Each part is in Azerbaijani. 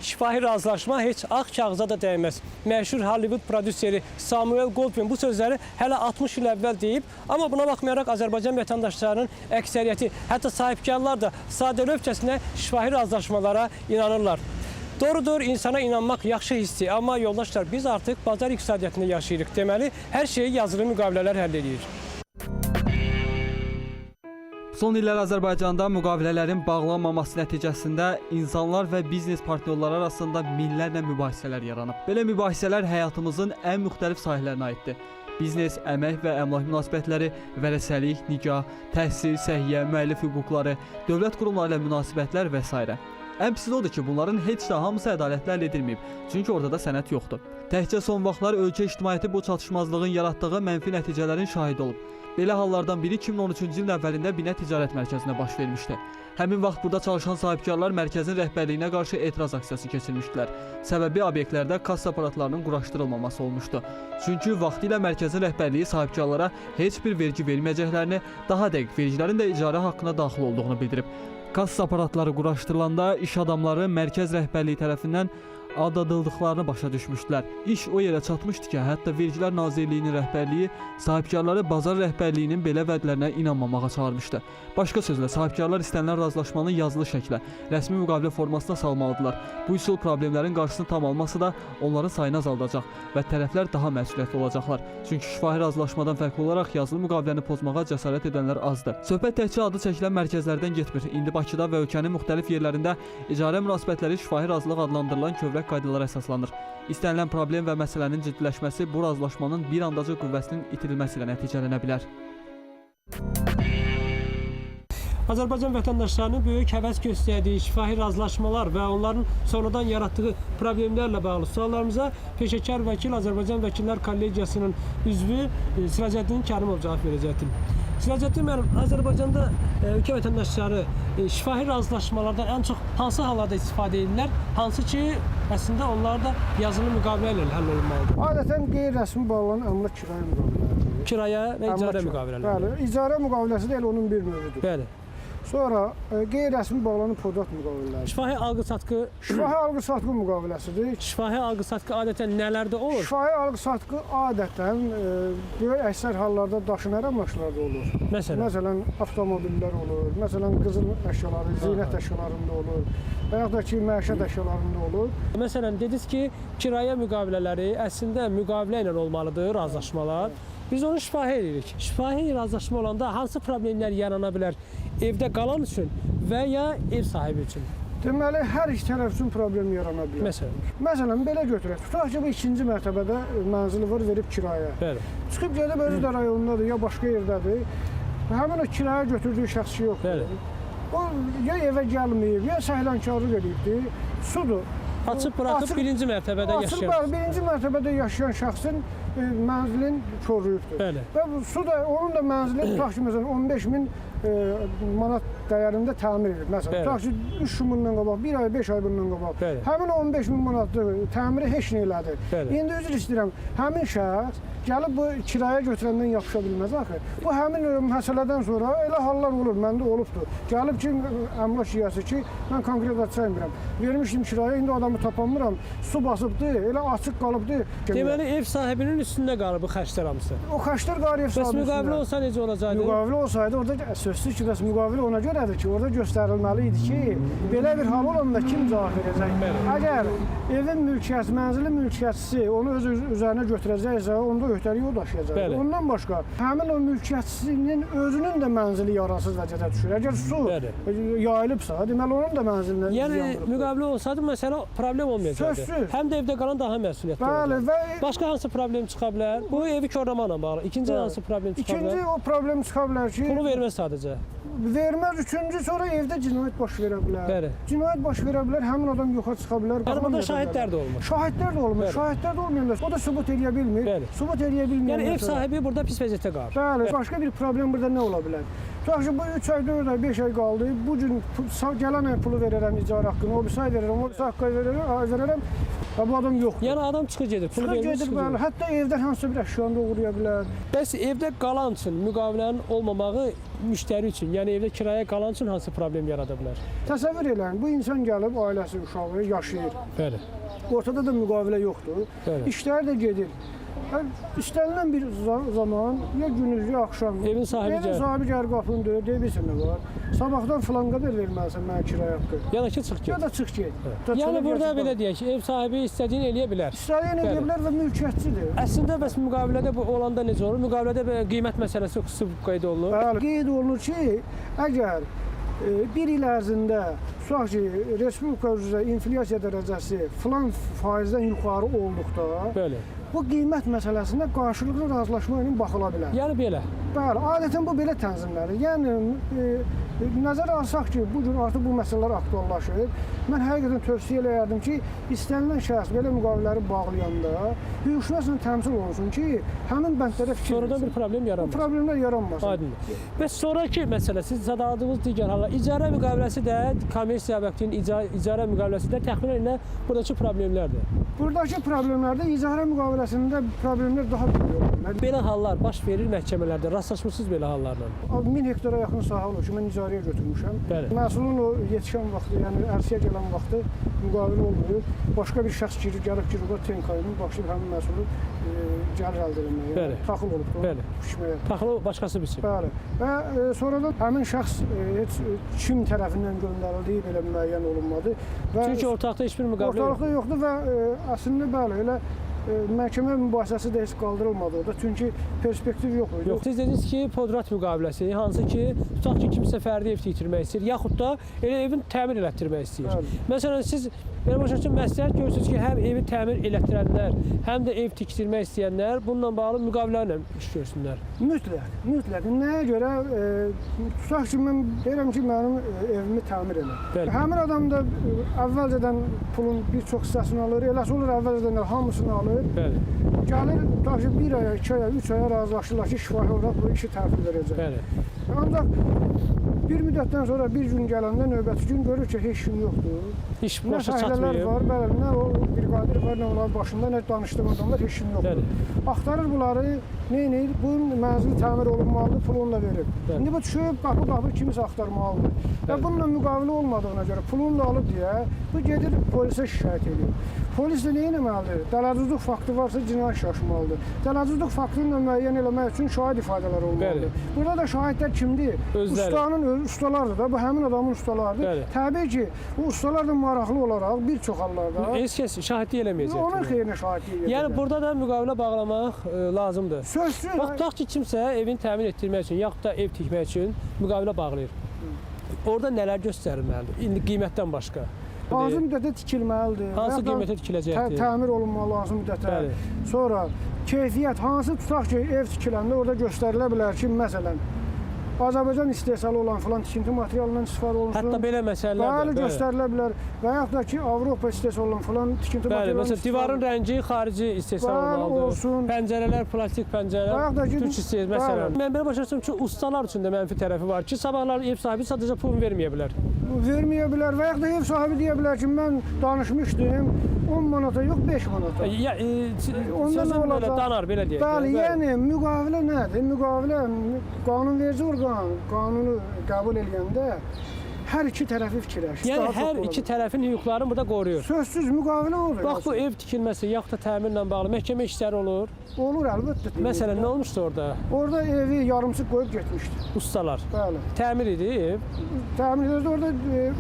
Şifahi razılaşma heç ağ kağıza da dəyməz. Məşhur Hollywood prodüseri Samuel Goldwyn bu sözləri hələ 60 il əvvəl deyib. Amma buna baxmayaraq Azərbaycan vətəndaşlarının əksəriyyəti, hətta sahibkarlar da sadəlövhcəsinə şifahi razılaşmalara inanırlar. Doğrudur, insana inanmaq yaxşı hissi, amma yoldaşlar biz artıq bazar iqtisadiyyatında yaşayırıq. Deməli, hər şeyi yazılı müqavilələr həll edir. Son illər Azərbaycanda müqavilələrin bağlanmaması nəticəsində insanlar və biznes partnyorları arasında minlərlə mübahisələr yaranıb. Belə mübahisələr həyatımızın ən müxtəlif sahələrinə aiddir. Biznes, əmək və əmlak münasibətləri, vərəsəlik, nikah, təhsil, səhiyyə, müəllif hüquqları, dövlət qurumları ilə münasibətlər və s. Ən pisi odur ki, bunların heç də hamısı ədalətlə əldə edilməyib, çünki orada da sənəd yoxdur. Təkcə son vaxtlar ölkə ictimaiyyəti bu çatışmazlığın yaratdığı mənfi nəticələrin şahidi olub. Belə hallardan biri 2013-cü ilin əvvəlində Binə Ticarət Mərkəzində baş vermişdi. Həmin vaxt burada çalışan sahibkarlar mərkəzin rəhbərliyinə qarşı etiraz aksiyası keçirmişdilər. Səbəbi obyektlərdə kassa aparatlarının quraşdırılmaması olmuşdu. Çünki vaxtilə mərkəzin rəhbərliyi sahibkarlara heç bir vergi verməyəcəklərini, daha dəqiq vergilərin də icarə haqqına daxil olduğunu bildirib. Kassa aparatları quraşdırılanda iş adamları mərkəz rəhbərliyi tərəfindən aldadıldıqlarını başa düşmüşdülər. İş o yerə çatmışdı ki, hətta Vergilər Nazirliyinin rəhbərliyi sahibkarları bazar rəhbərliyinin belə vədlərinə inanmamağa çağırmışdı. Başqa sözlə, sahibkarlar istənilən razılaşmanı yazılı şəklə, rəsmi müqavilə formasına salmalıdırlar. Bu üsul problemlərin qarşısını tam alması da onların sayını azaldacaq və tərəflər daha məsuliyyətli olacaqlar. Çünki şifahi razılaşmadan fərqli olaraq yazılı müqaviləni pozmağa cəsarət edənlər azdır. Söhbət təkcə adı çəkilən mərkəzlərdən getmir. İndi Bakıda və ölkənin müxtəlif yerlərində icarə münasibətləri şifahi razılıq adlandırılan kövrək qaydalara əsaslanır. İstənilən problem və məsələnin ciddiləşməsi bu razılaşmanın bir andaca qüvvəsinin itirilməsi ilə nəticələnə bilər. Azərbaycan vətəndaşlarının böyük həvəs göstərdiyi şifahi razılaşmalar və onların sonradan yaratdığı problemlərlə bağlı suallarımıza peşəkar vəkil Azərbaycan Vəkillər Kollegiyasının üzvü Siracəddin Kərimov cavab verəcəkdir. Siracəddin müəllim, Azərbaycanda ölkə vətəndaşları şifahi razılaşmalardan ən çox hansı hallarda istifadə edirlər? Hansı ki, əslində onlar da yazılı müqavilə ilə həll olunmalıdır? Adətən qeyri-rəsmi bağlanan əmlak kirayə müqavilələri. Kirayə və icarə müqavilələri. Bəli, icarə müqaviləsi də elə onun bir növüdür. Bəli. Sonra qeyri-rəsmi bağlanan prodakt müqavilələri. Şifahi alqı-satqı Şifahi müqaviləsidir. Şifahi alqı-satqı adətən nələrdə olur? Şifahi alqı-satqı adətən böyük əksər hallarda daşınır əmlaklarda olur. Məsələn, avtomobillər olur, məsələn, qızıl əşyaları, zinət əşyalarında olur və yaxud da ki, məişət əşyalarında olur. Məsələn, dediniz ki, kirayə müqavilələri əslində müqavilə ilə olmalıdır, razılaşmalar. Biz onu şifahi edirik. Şifahi razılaşma olanda hansı problemlər yarana bilər evdə qalan üçün və ya ev sahibi üçün? Deməli, hər iki tərəf üçün problem yarana bilər. Məsələn, belə götürək. Tutaq ki, bu ikinci mərtəbədə mənzili var, verib kirayə. Bəli. Çıxıb gedib özü də rayonundadır, ya başqa yerdədir. Həmin o kirayə götürdüyü şəxs yoxdur. O ya evə gəlməyib, ya səhlənkarlıq edibdir. Sudur. Açıb bıraxıb birinci mərtəbədə yaşayan. Birinci mərtəbədə yaşayan şəxsin mənzilin koruyubdur. Bəli. Və su da, onun da mənzili tutaq ki, məsələn, 15.000 manat dəyərində təmir edir. Məsələn, tutaq ki, 3 gün bundan qabaq, 1 ay, 5 ay bundan qabaq. Həmin 15.000 manatlı təmiri heç nə elədi. İndi üzr istəyirəm, həmin şəxs gəlib bu kirayə götürəndən yapışa bilməz axı. Bu həmin məsələdən sonra elə hallar olur, məndə olubdur. Gəlib ki, əmlak yiyəsi ki, mən konkret adı çəkmirəm. Vermişdim kirayə, indi adamı tapanmıram, su basıbdır, elə açıq qalıbdır. Deməli, ev sahibinin üstündə qalıb bu xərclər hamısı. O xərclər qalır ev sahibinin üstündə. Bəs müqavilə olsa necə olacaqdı? Müqavilə olsaydı, orada sözsüz ki, müqavilə ona görədir ki, orada göstərilməli idi ki, belə bir hal olanda kim cavab verəcək? Əgər evin mülkiyyəti, mənzilin mülkiyyətçisi onu öz üzərinə götürəcəksə, onda öhdəliyi o daşıyacaq. Ondan başqa, həmin o mülkiyyətçisinin özünün də mənzili yararsız vəziyyətə düşür. Əgər su yayılıbsa, deməli onun da mənzilindən yəni, müqavilə olsaydı, məsələ problem olmayacaqdı. Sözsüz. Həm də evdə qalan daha məsuliyyətli olacaq. Başqa hansı problem çıxa bilər? Bu evi korlamaqla bağlı. İkinci hansı problem çıxa bilər? İkinci o problem çıxa bilər ki, pulu verməz sadəcə. Verməz. Üçüncü, sonra evdə cinayət baş verə bilər. Cinayət baş verə bilər, həmin adam yoxa çıxa bilər. Yəni, burada şahidlər də olmur. Şahidlər də olmur. Şahidlər də olmayanlar. O da sübut eləyə bilmir. Sübut eləyə bilməyənlər. Yəni, ev sahibi burada pis vəziyyətdə qalır. Bəli, başqa bir problem burada nə ola bilər? Tutaq ki, bu 3 ay, 4 ay, 5 ay qaldı. Bu gün gələn ay pulu verərəm icarə haqqını, o bir say verərəm, o bir say haqqı verərəm. Bu adam yoxdur. Yəni, adam çıxır gedir, pulu vermir, çıxır gedir. Hətta evdən hansısa bir əşyanı da uğraya bilər. Bəs evdə qalan üçün müqavilənin olmamağı müştəri üçün, yəni evdə kiraya qalan üçün hansı problem yarada bilər? Təsəvvür eləyin, bu insan gəlib, ailəsi, uşağı yaşayır. Bəli. Ortada da müqavilə yoxdur. Bəli. İşləri də gedir. İstənilən bir zaman, ya gündüz, ya axşam. Evin sahibi gəlir. Evin sahibi gəlir qapını döyür, deyir bilirsən nə var. Sabahdan filan qədər verməlisən mənə kirayə haqqı. Ya da ki, çıx Ya get. da çıx get. Yəni burada belə deyək ki, ev sahibi istədiyini eləyə bilər. İstəyən edə bilər və mülkiyyətçidir. Əslində bəs müqavilədə bu olanda necə olur? Müqavilədə belə qiymət məsələsi xüsusi qeyd olunur. Bəli, qeyd olunur ki, əgər bir il ərzində tutaq ki, respublika üzrə inflyasiya dərəcəsi filan faizdən yuxarı olduqda, Bəli. bu qiymət məsələsində qarşılıqlı razılaşma ilə baxıla bilər. Yəni belə. Bəli, adətən bu belə tənzimlədir. Yəni nəzərə alsaq ki, bu gün artıq bu məsələlər aktuallaşır. Mən həqiqətən tövsiyə edərdim ki, istənilən şəxs belə müqavilələri bağlayanda hüquqşünasla təmsil olunsun ki, həmin bəndlərə fikir Sonradan versin. bir problem Bu yaranmaz. problemlər yaranmasın. Aydındır. Və sonrakı məsələ, siz zadadığınız digər hallar, icarə müqaviləsi də, kommersiya obyektinin icarə müqaviləsi də təxminən elə buradakı problemlərdir. Buradakı problemlərdə icarə müqaviləsində problemlər daha böyük. Belə hallar baş verir məhkəmələrdə, rastlaşmısınız belə hallarla? 1000 hektara yaxın sahə olur ki, mən icarəyə götürmüşəm. Bəli. Məhsulun o yetişən vaxtı, yəni ərsəyə gələn vaxtı müqavilə olmuyor. Başqa bir şəxs gəlib ki, burada tenkayının başlayıb həmin məhsulu gəlir əldə etməyə. Bəli. Taxıl olubdur. Bəli. Pişməyə. Taxılı başqası biçim. Bəli. Və sonradan həmin şəxs heç kim tərəfindən göndərildiyi belə müəyyən olunmadı. Və Çünki ortaqda heç bir müqavilə yox. ortalıqda yoxdur və əslində bəli, elə məhkəmə mübahisəsi də heç qaldırılmadı orada. Çünki perspektiv yox idi. Yox, siz dediniz ki, podrat müqaviləsi, hansı ki, tutaq ki, kimsə fərdi ev tikdirmək istəyir, yaxud da elə evin təmir elətdirmək istəyir. Bəli. Məsələn, siz belə başa düşün, məsləhət görürsünüz ki, həm evi təmir elətdirənlər, həm də ev tikdirmək istəyənlər bununla bağlı müqavilələrlə iş görsünlər. Mütləq. Nəyə görə? Tutaq ki, mən deyirəm ki, mənim evimi təmir elə. Bəli. Həmin adam da əvvəlcədən pulun bir çox hissəsini alır, eləsi olur əvvəlcədən də hamısını alır. Bəli, Gəlir, tutaq ki, 1 aya, 2 aya, 3 aya razılaşırlar ki, şifahi olaraq bu işi təhvil verəcək. bəli. Ancaq bir müddətdən sonra bir gün gələndə növbəti gün görür ki, heç kim yoxdur. İş Nə başa fəhlələr çatmıyor. var, bəli, nə o bir qadir var, nə onların başında, nə danışdığım adamlar heç kim yoxdur. Bəli. Axtarır bunları, neynir? Bunun mənzili təmir olunmalıdır, pulunu da verir. Bəli. İndi bu düşüb, qapı kimisə axtarmalıdır. Və Bəli. bununla müqavilə olmadığına görə pulunu da alıb deyə, bu gedir polisə şikayət edir. Polis də nə etməlidir? Dələduzluq faktı varsa cinayət iş açmalıdır. Dələduzluq faktını da müəyyən eləmək üçün şahid ifadələri olmalıdır. Bəli. Burada da şahidlər kimdir? Özləri. Ustanın ustalardır da, bu həmin adamın ustalarıdır. Bəli. Təbii ki, bu ustalar da maraqlı olaraq bir çox hallarda Heç kəs şahidlik eləməyəcək. onun xeyrinə şahidlik edir. Yəni burada da müqavilə bağlamaq lazımdır. Sözsüz Bax, tutaq ki, kimsə evini təmin etdirmək üçün, yaxud da ev tikmək üçün müqavilə bağlayır. Orada nələr göstərilməlidir? İndi qiymətdən başqa. hansı müddətdə tikilməlidir? Hansı və ya da qiymətə tikiləcəkdir? Təmir olunmalı hansı müddətə? Bəli. Sonra keyfiyyət hansı tutaq ki, ev tikiləndə orada göstərilə bilər ki, məsələn, Azərbaycan istehsalı olan filan tikinti materialından istifadə olunsun. Hətta belə məsələlər Bəli, də. göstərilə bilər. Və yaxud da ki, Avropa istehsalı olan filan tikinti Bəli, materialından məsələn, divarın rəngi xarici istehsal Bəli, olmalıdır. olsun. Pəncərələr, plastik Və yaxud da pəncərələr, ki, türk istəyir, məsələn. bəli. Mən belə başa düşürəm ki, ustalar üçün də mənfi tərəfi var ki, sabahlar ev sahibi sadəcə pul verməyə bilər. verməyə bilər və yaxud da ev sahibi deyə bilər ki, mən danışmışdım 10 manata yox 5 manata. Ya, Onda nə sözün belə olacaq? danar, belə deyək. Bəli, yəni müqavilə nədir? Müqavilə qanunverici orqan qanunu qəbul edəndə hər iki tərəfi fikirləşir. Yəni Daha çox hər olur. iki tərəfin hüquqlarını burada qoruyur. Sözsüz müqavilə olur. Bax bu ev tikilməsi, yaxud da təmirlə bağlı məhkəmə işləri olur. olur əlbəttə. Məsələn, nə olmuşdu orada? Orada evi yarımçıq qoyub getmişdi. Ustalar. Bəli. Təmir idi ev. Təmin edirdi orada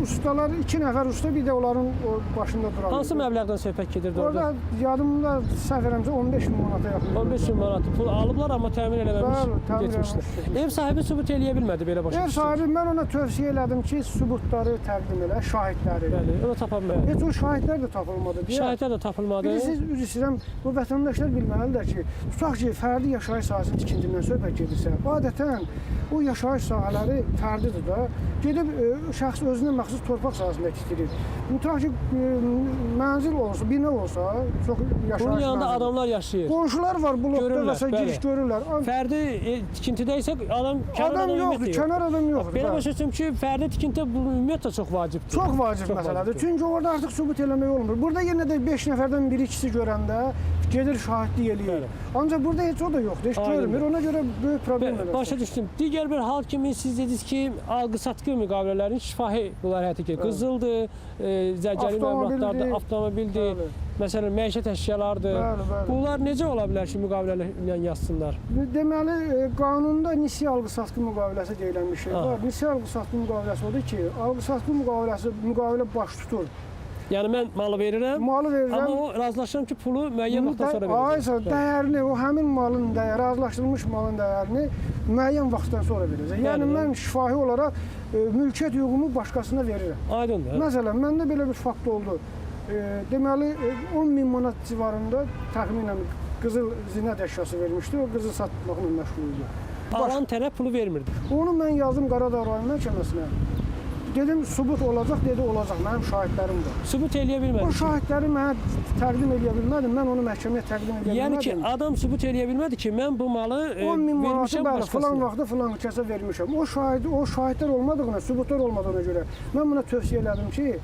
ustalar 2 nəfər usta bir də onların o başında duran. Hansı məbləğdən söhbət gedirdi orada? Orada yadımda səhv eləmirəmsə 15 min manata yaxın. 15 min manat pul alıblar, amma təmin Bəli, eləməmiş təmin getmişlər. eləməmiş. Ev sahibi sübut eləyə bilmədi belə başa Ev düşdüm. sahibi mən ona tövsiyə elədim ki, sübutları təqdim elə, şahidləri. Bəli, onu tapa bilmədi. Heç o şahidlər də tapılmadı deyə. Şahidlər də tapılmadı. Bilirsiniz, üzr istəyirəm, bu vətəndaşlar bilməlidir ki, tutaq ki, fərdi yaşayış sahəsinin tikintindən söhbət gedirsə, adətən o yaşayış sahələri fərdidir da. gedib şəxs özünə məxsus torpaq sahəsində tikdirir. Tutaq ki, mənzil olsa, bina olsa, çox yaşayış Bunun yanında mənzili. adamlar yaşayır. Qonşular var, blokda Görürlər, və bəli. giriş görürlər. Fərdi tikintidə isə adam kənar Adam adama yoxdur, ümumiyyətlə yox. kənar adam yoxdur. Belə bəli. başa düşürəm ki, fərdi tikinti bu ümumiyyətlə çox vacibdir. Çox vacib məsələdir. Çünki orada artıq sübut eləmək olmur. Burada yenə də 5 nəfərdən biri ikisi görəndə gedir şahidlik eləyir. Ancaq burada heç o da yoxdur, heç Aynen. görmür. Ona görə böyük problem olur. Başa düşdüm. Digər bir hal kimi siz dediniz ki, alqı-satqı müqavilələrin şifahi bunlar həyata keçirir. Qızıldır, zərgəli məmulatlardır, avtomobildir, məsələn, məişət əşyalardır. Bəli, bəli. Bunlar necə ola bilər ki, müqavilə ilə yazsınlar? Deməli, qanunda nisiyə alqı-satqı müqaviləsi deyilən bir şey var. Nisiyə alqı-satqı müqaviləsi odur ki, alqı-satqı müqavilə baş tutur. Yəni mən malı verirəm, Malı verirəm. amma o razılaşıram ki, pulu müəyyən vaxtdan sonra verəcəm. Aysa dəyərini, o həmin malın dəyəri, razılaşdırılmış malın dəyərini müəyyən vaxtdan sonra verəcək. Yəni Bəli, mən şifahi olaraq mülkiyyət hüququmu başqasına verirəm. Aydındır. Məsələn, məndə belə bir fakt oldu. Deməli 10.000 manat civarında təxminən qızıl zinət əşyası vermişdi. O qızıl satmaqla məşğul idi. Alan tərəf pulu vermirdi. Onu mən yazdım Qaradağ rayon məhkəməsinə. Dedim sübut olacaq, dedi olacaq. Mənim şahidlərim var. Sübut eləyə O bilmədi. şahidləri mənə təqdim edə bilmədim. Mən onu məhkəməyə təqdim edə Yəni ki, bilmədim. adam sübut eləyə bilmədi ki, mən bu malı 10.000 manatı vermişəm bəli, başqasına. filan vaxtda filan kəsə vermişəm. O şahidlər olmadığına, sübutlar olmadığına görə mən buna tövsiyə elədim ki,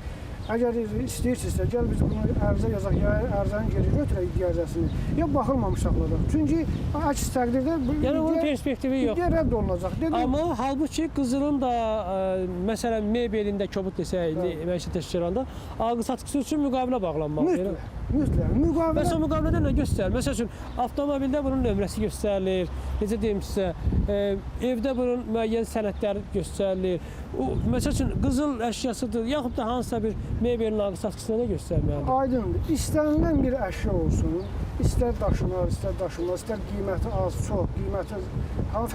əgər istəyirsinizsə, gəl biz bunu ərizə yazaq, ya ərizəni geri götürək iddiazəsini, ya baxılmamış saxladaq. Çünki əks təqdirdə Yəni bunun perspektivi yox. iddia rədd olunacaq. Dedim, Amma halbuki qızılın da məsələn mebelində kobud desək, məişət əşyalarında alqı-satqısı üçün müqavilə bağlanmalıdır. mütləq. Müqavilə Məsələn, müqavilədə nə göstərir? Məsəl üçün, avtomobildə bunun nömrəsi göstərilir. Necə deyim sizə, evdə bunun müəyyən sənədləri göstərilir. O, məsəl üçün, qızıl əşyasıdır, yaxud da hansısa bir mebelin alqı-satqısında nə göstərməlidir? aydındır. İstənilən bir əşya olsun, istər daşınar, istər daşınmaz, istər qiyməti az, çox, qiyməti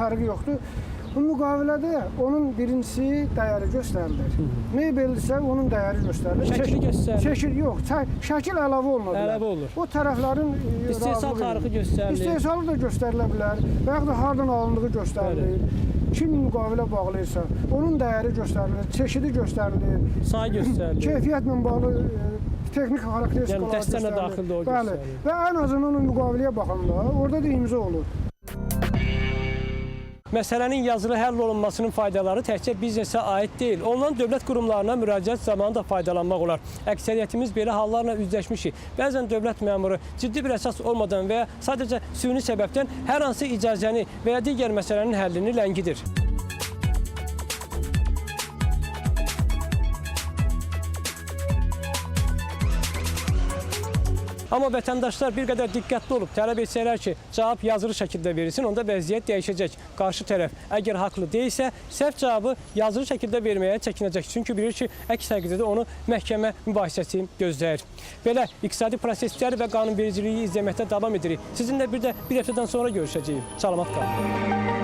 fərqi yoxdur. Bu müqavilədə onun birincisi dəyəri göstərilir. Mebeldirsə onun dəyəri göstərilir. Şəkli göstərilir. Şəkil yox, şəkil əlavə oluna bilər. Əlavə olur. O tərəflərin İstehsal razılığı tarixi ilə. göstərilir. İstehsalı da göstərilə bilər və yaxud da hardan alındığı göstərilir. Kim müqavilə bağlayırsa, onun dəyəri göstərilir, çeşidi göstərilir. Say göstərilir. Keyfiyyətlə bağlı texniki xarakteristikalar Yəni dəstənə daxildə o Bəli. göstərilir. Və ən azından o müqaviləyə baxanda orada da imza olur. Məsələnin yazılı həll olunmasının faydaları təkcə biznesə aid deyil. Ondan dövlət qurumlarına müraciət zamanı da faydalanmaq olar. Əksəriyyətimiz belə hallarla üzləşmişik. Bəzən dövlət məmuru ciddi bir əsas olmadan və ya sadəcə süni səbəbdən hər hansı icazəni və ya digər məsələnin həllini ləngidir. Amma vətəndaşlar bir qədər diqqətli olub tələb etsələr ki, cavab yazılı şəkildə verilsin, onda vəziyyət dəyişəcək. Qarşı tərəf əgər haqlı deyilsə, səhv cavabı yazılı şəkildə verməyə çəkinəcək. Çünki bilir ki, əks təqdirdə onu məhkəmə mübahisəsi gözləyir. Belə iqtisadi prosesləri və qanunvericiliyi izləməkdə davam edirik. Sizinlə bir də bir həftədən sonra görüşəcəyik. Salamat qalın.